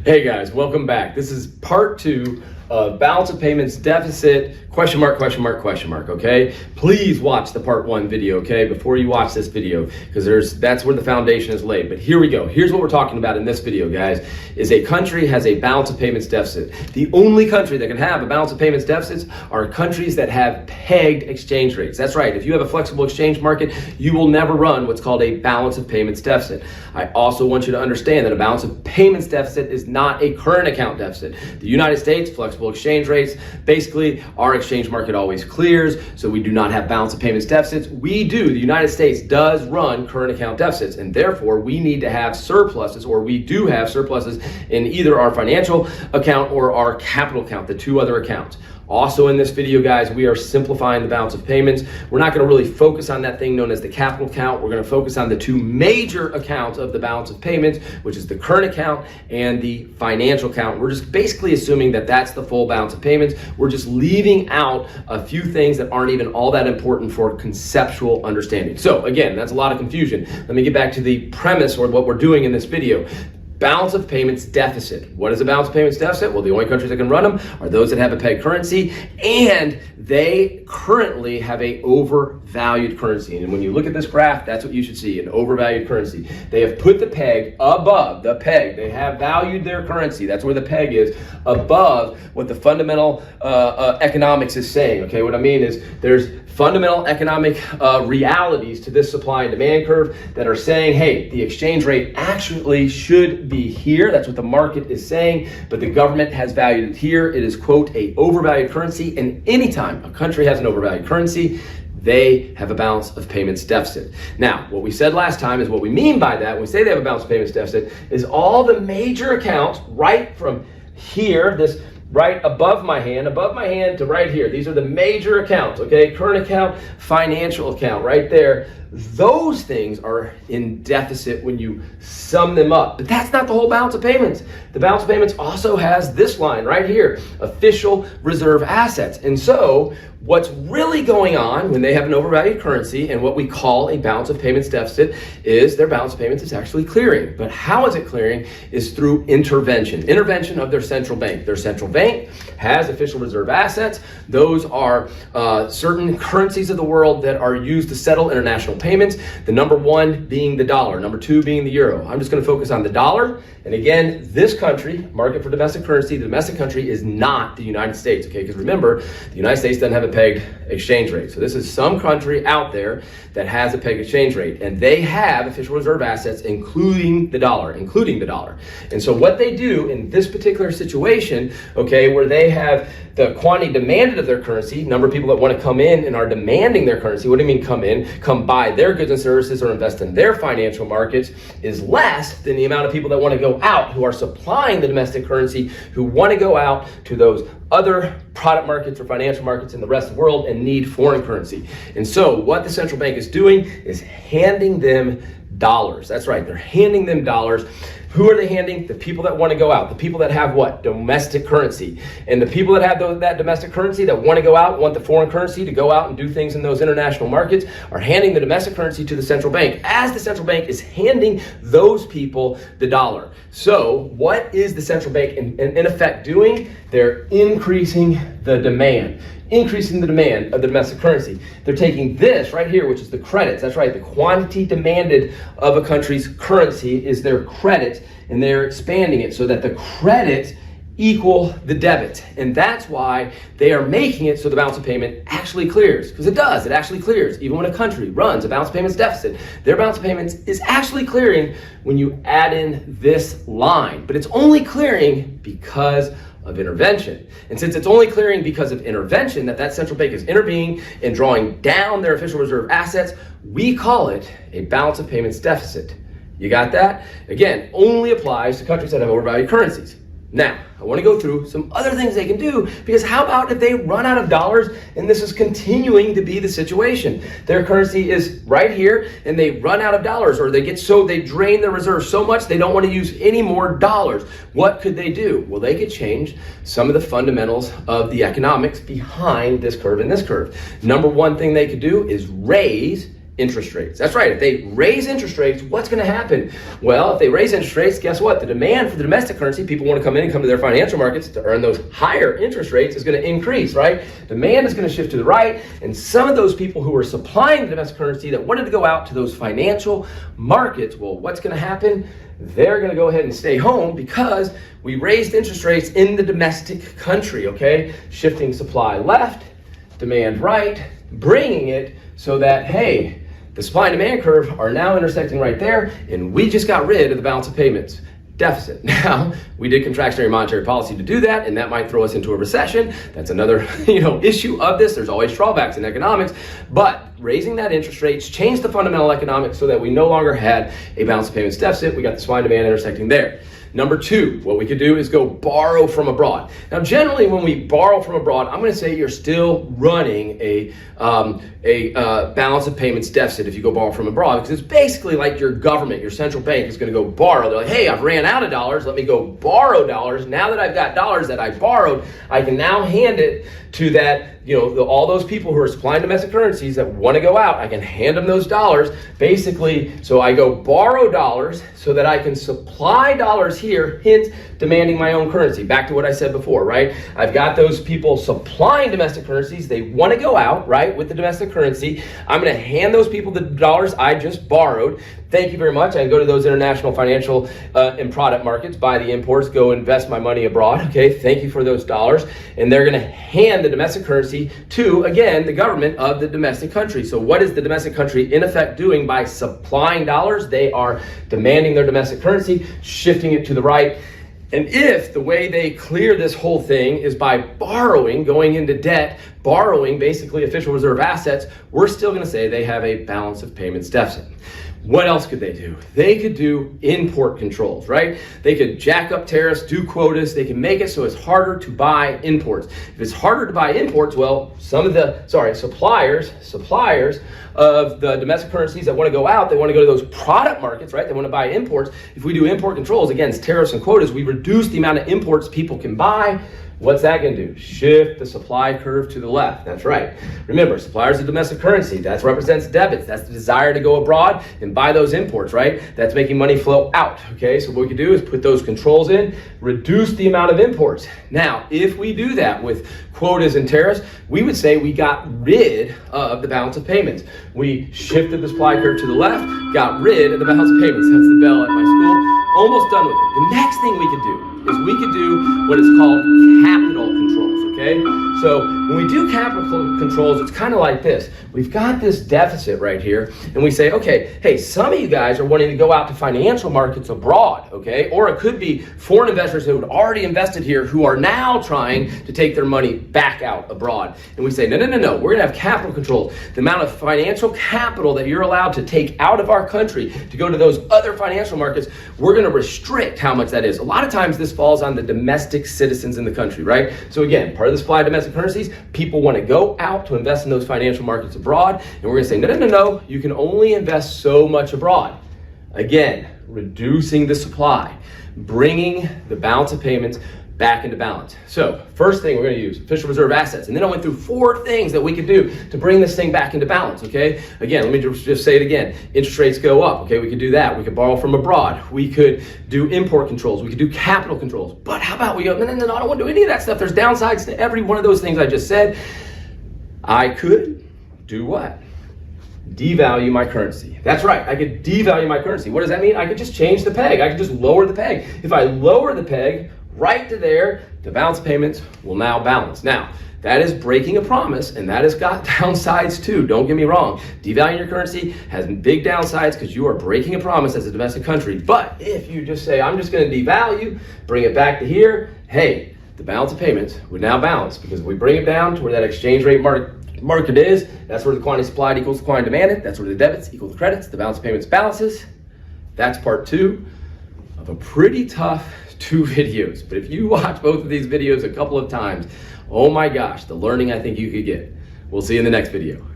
Hey guys, welcome back. This is part 2 of balance of payments deficit, question mark, okay? Please watch the part 1 video, okay, before you watch this video, because that's where the foundation is laid. But here we go. Here's what we're talking about in this video, guys, is a country has a balance of payments deficit. The only country that can have a balance of payments deficits are countries that have pegged exchange rates. That's right. If you have a flexible exchange market, you will never run what's called a balance of payments deficit. I also want you to understand that a balance of payments deficit is not a current account deficit. The United States, flexible exchange rates, basically our exchange market always clears, so we do not have balance of payments deficits. We do, the United States does run current account deficits, and therefore we need to have surpluses, or we do have surpluses in either our financial account or our capital account, the two other accounts. Also in this video, guys, we are simplifying the balance of payments. We're not going to really focus on that thing known as the capital account. We're going to focus on the two major accounts of the balance of payments, which is the current account and the financial account. We're just basically assuming that that's the full balance of payments. We're just leaving out a few things that aren't even all that important for conceptual understanding. So again, that's a lot of confusion. Let me get back to the premise or what we're doing in this video. Balance of payments deficit. What is a balance of payments deficit? Well, the only countries that can run them are those that have a pegged currency, and they currently have a overvalued currency. And when you look at this graph, that's what you should see, an overvalued currency. They have put the peg above the peg. They have valued their currency. That's where the peg is, above what the fundamental economics is saying. Okay, what I mean is there's fundamental economic realities to this supply and demand curve that are saying, hey, the exchange rate actually should be here. That's what the market is saying, but the government has valued it here. It is, quote, a overvalued currency, and anytime a country has an overvalued currency, they have a balance of payments deficit. Now, what we said last time is what we mean by that, when we say they have a balance of payments deficit, is all the major accounts right from here, this right above my hand to right here. These are the major accounts, okay? Current account, financial account, right there. Those things are in deficit when you sum them up. But that's not the whole balance of payments. The balance of payments also has this line right here, official reserve assets. And so what's really going on when they have an overvalued currency and what we call a balance of payments deficit is their balance of payments is actually clearing. But how is it clearing? Is through intervention of their central bank. Their central bank has official reserve assets. Those are certain currencies of the world that are used to settle international payments. The number one being the dollar, number two being the euro. I'm just going to focus on the dollar. And again, this country, market for domestic currency, the domestic country is not the United States, okay? Because remember, the United States doesn't have a pegged exchange rate. So this is some country out there that has a pegged exchange rate, and they have official reserve assets, including the dollar. And so what they do in this particular situation, okay, where they have the quantity demanded of their currency, number of people that want to come in and are demanding their currency, what do you mean come in? Come buy their goods and services or invest in their financial markets, is less than the amount of people that want to go out, who are supplying the domestic currency, who want to go out to those other product markets or financial markets in the rest of the world and need foreign currency. And so what the central bank is doing is handing them dollars. That's right, they're handing them dollars. Who are they handing? The people that want to go out. The people that have what? Domestic currency. And the people that have that domestic currency that want to go out, want the foreign currency to go out and do things in those international markets, are handing the domestic currency to the central bank, as the central bank is handing those people the dollar. So what is the central bank in effect doing? They're increasing the demand of the domestic currency. They're taking this right here, which is the credits. That's right, the quantity demanded of a country's currency is their credit, and they're expanding it so that the credits equal the debit. And that's why they are making it so the balance of payment actually clears, because it does, it actually clears. Even when a country runs a balance of payments deficit, their balance of payments is actually clearing when you add in this line. But it's only clearing because of intervention. And since it's only clearing because of intervention, that central bank is intervening and drawing down their official reserve assets, we call it a balance of payments deficit. You got that? Again, only applies to countries that have overvalued currencies. Now, I want to go through some other things they can do, because how about if they run out of dollars and this is continuing to be the situation? Their currency is right here and they run out of dollars, or they drain their reserves so much they don't want to use any more dollars. What could they do? Well, they could change some of the fundamentals of the economics behind this curve and this curve. Number one thing they could do is raise interest rates. That's right. If they raise interest rates, what's going to happen? Well, if they raise interest rates, guess what? The demand for the domestic currency, people want to come in and come to their financial markets to earn those higher interest rates, is going to increase, right? Demand is going to shift to the right, and some of those people who are supplying the domestic currency that wanted to go out to those financial markets, well, what's going to happen? They're going to go ahead and stay home because we raised interest rates in the domestic country, okay? Shifting supply left, demand right, bringing it so that, hey, the supply and demand curve are now intersecting right there, and we just got rid of the balance of payments deficit. Now, we did contractionary monetary policy to do that, and that might throw us into a recession. That's another, issue of this. There's always drawbacks in economics, but raising that interest rates changed the fundamental economics so that we no longer had a balance of payments deficit. We got the supply and demand intersecting there. Number two, what we could do is go borrow from abroad. Now, generally, when we borrow from abroad, I'm going to say you're still running a balance of payments deficit if you go borrow from abroad, because it's basically like your government, your central bank is going to go borrow. They're like, hey, I've ran out of dollars. Let me go borrow dollars. Now that I've got dollars that I borrowed, I can now hand it to that, all those people who are supplying domestic currencies that want to go out. I can hand them those dollars. Basically, so I go borrow dollars so that I can supply dollars here, hence demanding my own currency. Back to what I said before, right? I've got those people supplying domestic currencies. They want to go out, right, with the domestic currency. I'm going to hand those people the dollars I just borrowed. Thank you very much. I can go to those international financial and product markets, buy the imports, go invest my money abroad. Okay, thank you for those dollars. And they're going to hand the domestic currency to, again, the government of the domestic country. So what is the domestic country in effect doing by supplying dollars? They are demanding their domestic currency, shifting it to the right. And if the way they clear this whole thing is by borrowing, going into debt, borrowing basically official reserve assets, we're still going to say they have a balance of payments deficit. What else could they do? They could do import controls, right? They could jack up tariffs, do quotas. They can make it so it's harder to buy imports. If it's harder to buy imports, well, some of the, suppliers of the domestic currencies that want to go out, they want to go to those product markets, right? They want to buy imports. If we do import controls against tariffs and quotas, we reduce the amount of imports people can buy. What's that going to do? Shift the supply curve to the left. That's right. Remember, suppliers of domestic currency, that represents debits. That's the desire to go abroad and buy those imports, right? That's making money flow out, okay? So what we can do is put those controls in, reduce the amount of imports. Now, if we do that with quotas and tariffs, we would say we got rid of the balance of payments. We shifted the supply curve to the left, got rid of the balance of payments. That's the bell at my school. Almost done with it. The next thing we could do is we could do what is called capital controls, okay? So when we do capital controls, it's kind of like this. We've got this deficit right here, and we say, okay, hey, some of you guys are wanting to go out to financial markets abroad, okay? Or it could be foreign investors who had already invested here who are now trying to take their money back out abroad. And we say, no, we're gonna have capital controls. The amount of financial capital that you're allowed to take out of our country to go to those other financial markets, we're gonna restrict how much that is. A lot of times this falls on the domestic citizens in the country, right? So again, part of the supply of domestic currencies, people want to go out to invest in those financial markets abroad, and we're going to say, no, you can only invest so much abroad. Again, reducing the supply, bringing the balance of payments back into balance. So first thing we're going to use official reserve assets, and then I went through 4 things that we could do to bring this thing back into balance, okay? Again, let me just say it again. Interest rates go up, okay? We could do that. We could borrow from abroad. We could do import controls. We could do capital controls. But how about we go, no, I don't want to do any of that stuff. There's downsides to every one of those things I just said. I could do what? Devalue my currency. That's right, I could devalue my currency. What does that mean? I could just change the peg. I could just lower the peg. If I lower the peg right to there, the balance payments will now balance. Now, that is breaking a promise, and that has got downsides too. Don't get me wrong. Devaluing your currency has big downsides because you are breaking a promise as a domestic country. But if you just say, I'm just going to devalue, bring it back to here, hey, the balance of payments would now balance, because if we bring it down to where that exchange rate market is, that's where the quantity supplied equals the quantity demanded, that's where the debits equal the credits, the balance of payments balances. That's part 2 of a pretty tough 2 videos. But if you watch both of these videos a couple of times, oh my gosh, the learning I think you could get. We'll see you in the next video.